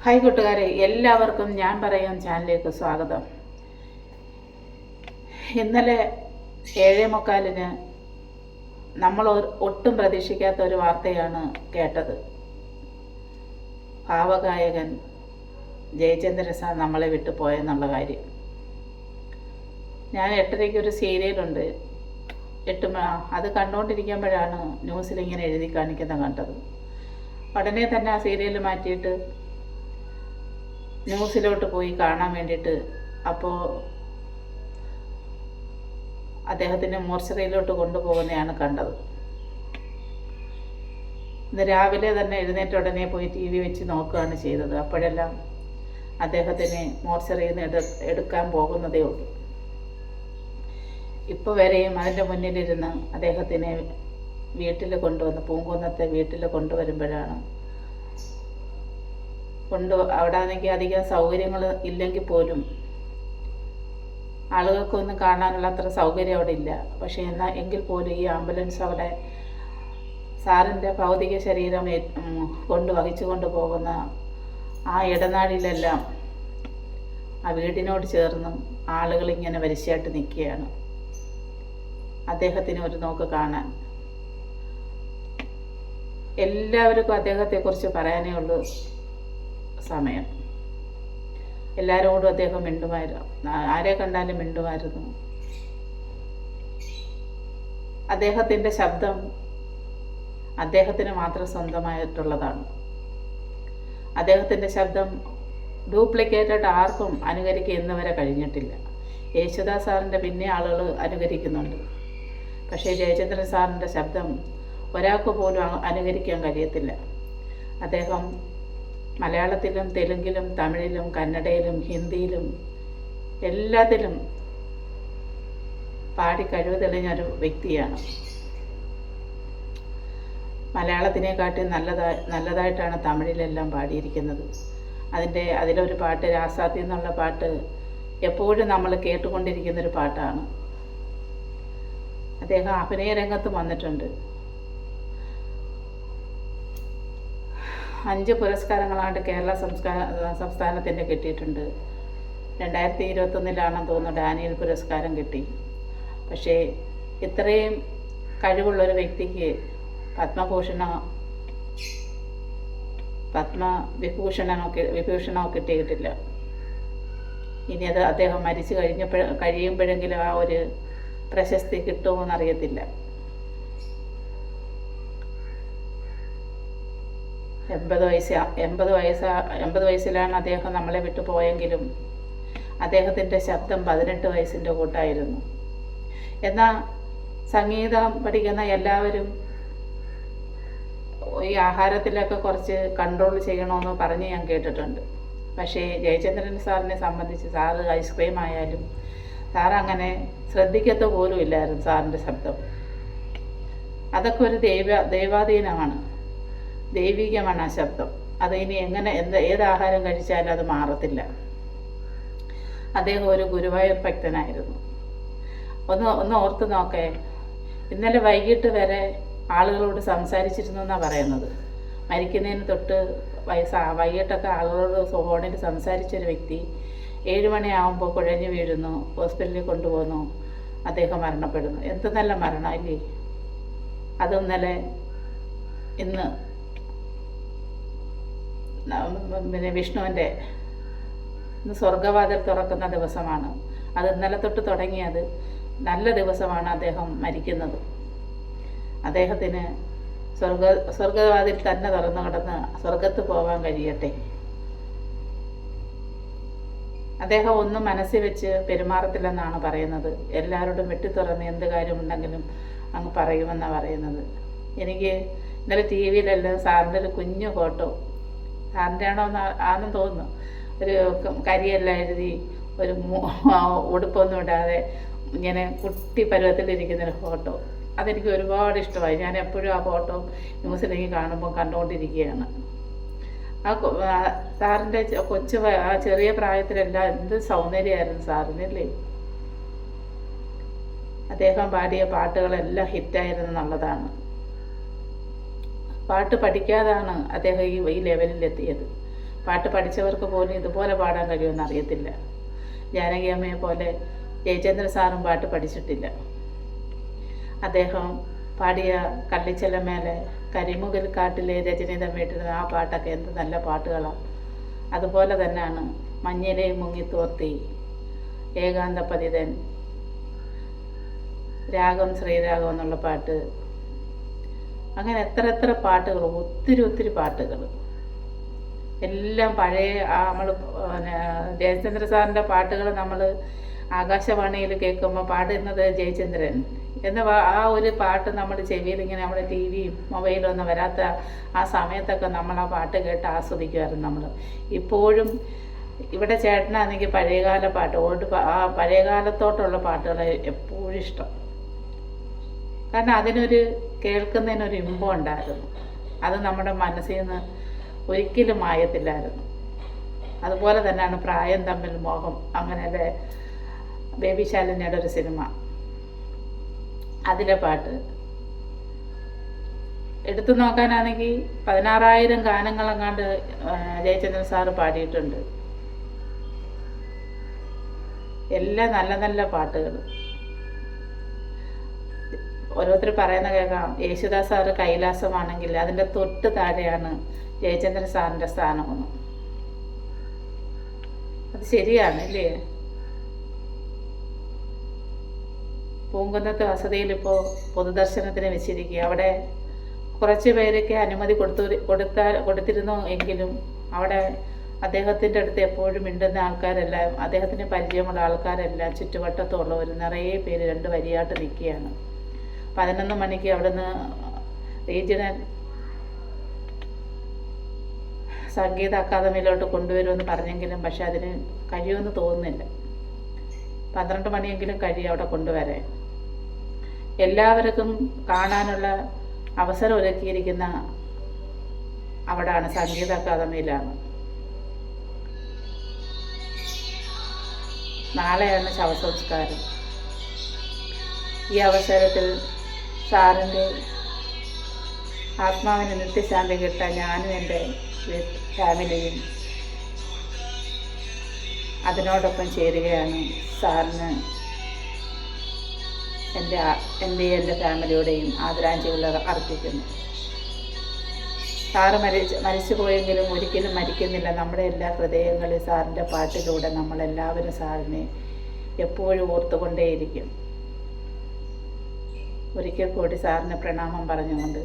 Hi കൂട്ടുകാരെ, എല്ലാവർക്കും ഞാൻ പറയാം ചാനലിലേക്ക് സ്വാഗതം. ഇന്നലെ 7:45 നമ്മൾ ഒട്ടും പ്രതീക്ഷിക്കാത്ത ഒരു വാർത്തയാണ് കേട്ടത്. ഭാവഗായകൻ ജയചന്ദ്രൻ സാർ നമ്മളെ വിട്ടു പോയെന്നുള്ള കാര്യം. ഞാൻ 8:30 ഒരു സീരിയലുണ്ട്, അത് കണ്ടുകൊണ്ടിരിക്കുമ്പോഴാണ് ന്യൂസിലിങ്ങനെ എഴുതി കാണിക്കുന്നത് കണ്ടത്. ഉടനെ തന്നെ ആ സീരിയൽ മാറ്റിയിട്ട് ന്യൂസിലോട്ട് പോയി കാണാൻ വേണ്ടിയിട്ട് അപ്പോൾ അദ്ദേഹത്തിൻ്റെ മോർച്ചറിയിലോട്ട് കൊണ്ടുപോകുന്നതാണ് കണ്ടത്. ഇന്ന് രാവിലെ തന്നെ എഴുന്നേറ്റ ഉടനെ പോയി TV വെച്ച് നോക്കുകയാണ് ചെയ്തത്. അപ്പോഴെല്ലാം അദ്ദേഹത്തിനെ മോർച്ചറിയിൽ നിന്ന് എടുക്കാൻ പോകുന്നതേ ഉള്ളൂ. ഇപ്പോൾ വരെയും അതിൻ്റെ മുന്നിലിരുന്ന് അദ്ദേഹത്തിനെ വീട്ടിൽ കൊണ്ടുവന്ന് പൂങ്കുന്നത്തെ വീട്ടിൽ കൊണ്ടുവരുമ്പോഴാണ് അവിടെ ആണെങ്കിൽ അധികം സൗകര്യങ്ങൾ ഇല്ലെങ്കിൽ പോലും ആളുകൾക്കൊന്നും കാണാനുള്ള അത്ര സൗകര്യം അവിടെ ഇല്ല. പക്ഷേ എങ്കിൽ പോലും ഈ ആംബുലൻസ് അവിടെ സാറിൻ്റെ ഭൗതിക ശരീരം വഹിച്ചു കൊണ്ടുപോകുന്ന ആ ഇടനാഴിയിലെല്ലാം ആ വീടിനോട് ചേർന്ന് ആളുകളിങ്ങനെ വരിശയായിട്ട് നിൽക്കുകയാണ് അദ്ദേഹത്തിന് ഒരു നോക്ക് കാണാൻ. എല്ലാവർക്കും അദ്ദേഹത്തെക്കുറിച്ച് പറയാനേ ഉള്ളൂ സമയം. എല്ലാവരോടും അദ്ദേഹം മിണ്ടുമായിരുന്നു, ആരെ കണ്ടാലും മിണ്ടുമായിരുന്നു. അദ്ദേഹത്തിൻ്റെ ശബ്ദം അദ്ദേഹത്തിന് മാത്രം സ്വന്തമായിട്ടുള്ളതാണ്. അദ്ദേഹത്തിൻ്റെ ശബ്ദം ഡ്യൂപ്ലിക്കേറ്റഡ് ആർക്കും അനുകരിക്കുക ഇന്ന് വരെ കഴിഞ്ഞിട്ടില്ല. യേശുദാസ് സാറിൻ്റെ പിന്നെ ആളുകൾ അനുകരിക്കുന്നുണ്ട്, പക്ഷേ ജയചന്ദ്രൻ സാറിൻ്റെ ശബ്ദം ഒരാൾക്ക് പോലും അനുകരിക്കാൻ കഴിയത്തില്ല. അദ്ദേഹം മലയാളത്തിലും തെലുങ്കിലും തമിഴിലും കന്നഡയിലും ഹിന്ദിയിലും എല്ലാത്തിലും പാടി കഴിവ് തെളിഞ്ഞൊരു വ്യക്തിയാണ്. മലയാളത്തിനെക്കാട്ടി നല്ലതായിട്ടാണ് തമിഴിലെല്ലാം പാടിയിരിക്കുന്നത്. അതിലൊരു പാട്ട്, രാസാത്തി എന്നുള്ള പാട്ട് എപ്പോഴും നമ്മൾ കേട്ടുകൊണ്ടിരിക്കുന്നൊരു പാട്ടാണ്. അദ്ദേഹം അഭിനയ രംഗത്ത് വന്നിട്ടുണ്ട്. 5 പുരസ്കാരങ്ങളാണ്ട് കേരള സംസ്ഥാനത്തിൻ്റെ കിട്ടിയിട്ടുണ്ട്. 2021 തോന്നുന്നു ഡാനിയൽ പുരസ്കാരം കിട്ടി. പക്ഷേ ഇത്രയും കഴിവുള്ളൊരു വ്യക്തിക്ക് വിഭൂഷണമോ കിട്ടിയിട്ടില്ല. ഇനി അത് അദ്ദേഹം മരിച്ചു കഴിയുമ്പോഴെങ്കിലും ആ ഒരു പ്രശസ്തി കിട്ടുമോ എന്നറിയത്തില്ല. 80 വയസ്സിലാണ് അദ്ദേഹം നമ്മളെ വിട്ടു പോയെങ്കിലും അദ്ദേഹത്തിൻ്റെ ശബ്ദം 18 വയസ്സിൻ്റെ കൂട്ടായിരുന്നു. എന്നാൽ സംഗീതം പഠിക്കുന്ന എല്ലാവരും ഈ ആഹാരത്തിലൊക്കെ കുറച്ച് കൺട്രോൾ ചെയ്യണമെന്ന് പറഞ്ഞ് ഞാൻ കേട്ടിട്ടുണ്ട്. പക്ഷേ ജയചന്ദ്രൻ സാറിനെ സംബന്ധിച്ച് സാറ് ഐസ്ക്രീം ആയാലും സാറങ്ങനെ ശ്രദ്ധിക്കത്ത പോലും ഇല്ലായിരുന്നു സാറിൻ്റെ ശബ്ദം. അതൊക്കെ ഒരു ദൈവാധീനമാണ്, ദൈവികമാണ് ആ ശബ്ദം. അത് ഇനി ഏത് ആഹാരം കഴിച്ചാലും അത് മാറത്തില്ല. അദ്ദേഹം ഒരു ഗുരുവായൂർ ഭക്തനായിരുന്നു. ഒന്ന് ഓർത്ത് നോക്കേ, ഇന്നലെ വൈകിട്ട് വരെ ആളുകളോട് സംസാരിച്ചിരുന്നു എന്നാണ് പറയുന്നത്. മരിക്കുന്നതിന് തൊട്ട് വൈകിട്ടൊക്കെ ആളുകളോട് ഫോണിൽ സംസാരിച്ചൊരു വ്യക്തി 7 മണിയാകുമ്പോൾ കുഴഞ്ഞു വീഴുന്നു, ഹോസ്പിറ്റലിൽ കൊണ്ടുപോകുന്നു, അദ്ദേഹം മരണപ്പെടുന്നു. എന്ത് നല്ല മരണം അല്ലേ! അത് ഇന്ന് പിന്നെ വിഷ്ണുവിൻ്റെ ഇന്ന് സ്വർഗവാതിൽ തുറക്കുന്ന ദിവസമാണ്. അത് ഇന്നലെ തൊട്ട് തുടങ്ങിയത് നല്ല ദിവസമാണ് അദ്ദേഹം മരിക്കുന്നത്. അദ്ദേഹത്തിന് സ്വർഗവാതിൽ തന്നെ തുറന്നു കിടന്ന് സ്വർഗത്ത് പോകാൻ കഴിയട്ടെ. അദ്ദേഹം ഒന്നും മനസ്സിൽ വെച്ച് പെരുമാറത്തില്ലെന്നാണ് പറയുന്നത്. എല്ലാവരോടും വെട്ടിത്തുറന്ന് എന്ത് കാര്യമുണ്ടെങ്കിലും അങ്ങ് പറയുമെന്നാണ് പറയുന്നത്. എനിക്ക് ഇന്നലെ TV-യിലെല്ലാം സാറിൻ്റെ ഒരു കുഞ്ഞു ഫോട്ടോ, സാറിൻ്റെ ആണെന്ന് തോന്നുന്നു, ഒരു കരിയെല്ലാം എഴുതി ഒരു ഉടുപ്പൊന്നും ഇടാതെ ഇങ്ങനെ കുട്ടി പരുവത്തിലിരിക്കുന്നൊരു ഫോട്ടോ. അതെനിക്ക് ഒരുപാട് ഇഷ്ടമായി. ഞാൻ എപ്പോഴും ആ ഫോട്ടോ ന്യൂസിലേക്ക് കാണുമ്പോൾ കണ്ടുകൊണ്ടിരിക്കുകയാണ്. സാറിൻ്റെ ആ ചെറിയ പ്രായത്തിലെല്ലാം എന്ത് സൗന്ദര്യമായിരുന്നു സാറിനല്ലേ! അദ്ദേഹം പാടിയ പാട്ടുകളെല്ലാം ഹിറ്റായിരുന്നു എന്നുള്ളതാണ്. പാട്ട് പഠിക്കാതാണ് അദ്ദേഹം ഈ ലെവലിലെത്തിയത്. പാട്ട് പഠിച്ചവർക്ക് പോലും ഇതുപോലെ പാടാൻ കഴിയുമെന്ന് അറിയത്തില്ല. ജാനകി അമ്മയെ പോലെ ജയചന്ദ്രൻ സാറും പാട്ട് പഠിച്ചിട്ടില്ല. അദ്ദേഹം പാടിയ കള്ളിച്ചെല്ലമേലെ കരിമുകിൽ കാട്ടിലെ രജനിതം വീട്ടിരുന്ന ആ പാട്ടൊക്കെ എന്ത് നല്ല പാട്ടുകളാണ്. അതുപോലെ തന്നെയാണ് മഞ്ഞിലെ മുങ്ങിത്തോർത്തി, ഏകാന്തപതിതൻ, രാഗം ശ്രീരാഗം എന്നുള്ള പാട്ട്, അങ്ങനെ എത്ര പാട്ടുകൾ, ഒത്തിരി പാട്ടുകൾ എല്ലാം പഴയ നമ്മൾ ജയചന്ദ്ര സാറിൻ്റെ പാട്ടുകൾ നമ്മൾ ആകാശവാണിയിൽ കേൾക്കുമ്പോൾ പാടുന്നത് ജയചന്ദ്രൻ എന്ന ആ ഒരു പാട്ട് നമ്മുടെ ചെവിയിൽ ഇങ്ങനെ നമ്മുടെ ടി വിയും മൊബൈലും ഒന്നും വരാത്ത ആ സമയത്തൊക്കെ നമ്മൾ ആ പാട്ട് കേട്ട് ആസ്വദിക്കുമായിരുന്നു നമ്മൾ. ഇപ്പോഴും ഇവിടെ ചേട്ടനാണെങ്കിൽ പഴയകാല പാട്ട് ആ പഴയകാലത്തോട്ടുള്ള പാട്ടുകൾ എപ്പോഴും ഇഷ്ടം. കാരണം അതിനൊരു കേൾക്കുന്നതിനൊരു ഇമ്പം ഉണ്ടായിരുന്നു. അത് നമ്മുടെ മനസ്സിൽ നിന്ന് ഒരിക്കലും മായത്തില്ലായിരുന്നു. അതുപോലെ തന്നെയാണ് പ്രായം തമ്മിൽ മോഹം, അങ്ങനെയല്ലേ ബേബി ശാലിനിയുടെ ഒരു സിനിമ, അതിലെ പാട്ട് എടുത്തു നോക്കാനാണെങ്കിൽ 16,000 ഗാനങ്ങളെങ്ങാണ്ട് ജയചന്ദ്രൻ സാറ് പാടിയിട്ടുണ്ട്. എല്ലാം നല്ല പാട്ടുകൾ. ഓരോരുത്തർ പറയുന്ന കേൾക്കാം, യേശുദാസ് സാറ് കൈലാസമാണെങ്കിൽ അതിൻ്റെ തൊട്ട് താഴെയാണ് ജയചന്ദ്രൻ സാറിൻ്റെ സ്ഥാനമൊന്നും. അത് ശരിയാണ് അല്ലേ? പൂങ്കുന്നത്ത് വസതിയിൽ ഇപ്പോൾ പൊതുദർശനത്തിന് വെച്ചിരിക്കുക. അവിടെ കുറച്ച് പേരൊക്കെ അനുമതി കൊടുത്തിരുന്നു എങ്കിലും അവിടെ അദ്ദേഹത്തിൻ്റെ അടുത്ത് എപ്പോഴും മിണ്ടുന്ന ആൾക്കാരെല്ലാം, അദ്ദേഹത്തിന് പരിചയമുള്ള ആൾക്കാരെല്ലാം ചുറ്റുവട്ടത്തുള്ളവർ നിറയെ പേര് 2 വരിയായിട്ട് നിൽക്കുകയാണ്. 11 മണിക്ക് അവിടുന്ന് റീജിയണൽ സംഗീത അക്കാദമിയിലോട്ട് കൊണ്ടുവരുമെന്ന് പറഞ്ഞെങ്കിലും പക്ഷെ അതിന് കഴിയുമെന്ന് തോന്നുന്നില്ല. 12 മണിയെങ്കിലും കഴിയും അവിടെ കൊണ്ടുവരാൻ. എല്ലാവർക്കും കാണാനുള്ള അവസരം ഒരുക്കിയിരിക്കുന്ന അവിടാണ്, സംഗീത അക്കാദമിയിലാണ്. നാളെയാണ് ശവസംസ്കാരം. ഈ അവസരത്തിൽ സാറിൻ്റെ ആത്മാവിന് നിത്യശാന്തി കിട്ടാൻ ഞാനും എൻ്റെ ഫാമിലിയും അതിനോടൊപ്പം ചേരുകയാണ്. സാറിന് എൻ്റെ ഫാമിലിയുടെയും ആദരാഞ്ജലികൾ അർപ്പിക്കുന്നു. സാറ് മരിച്ചു പോയെങ്കിലും ഒരിക്കലും മരിക്കുന്നില്ല. നമ്മുടെ എല്ലാ ഹൃദയങ്ങളിൽ സാറിൻ്റെ പാട്ടിലൂടെ നമ്മളെല്ലാവരും സാറിനെ എപ്പോഴും ഓർത്തുകൊണ്ടേയിരിക്കും. ഒരിക്കൽ കൂടി സാറിന് പ്രണാമം പറഞ്ഞുകൊണ്ട്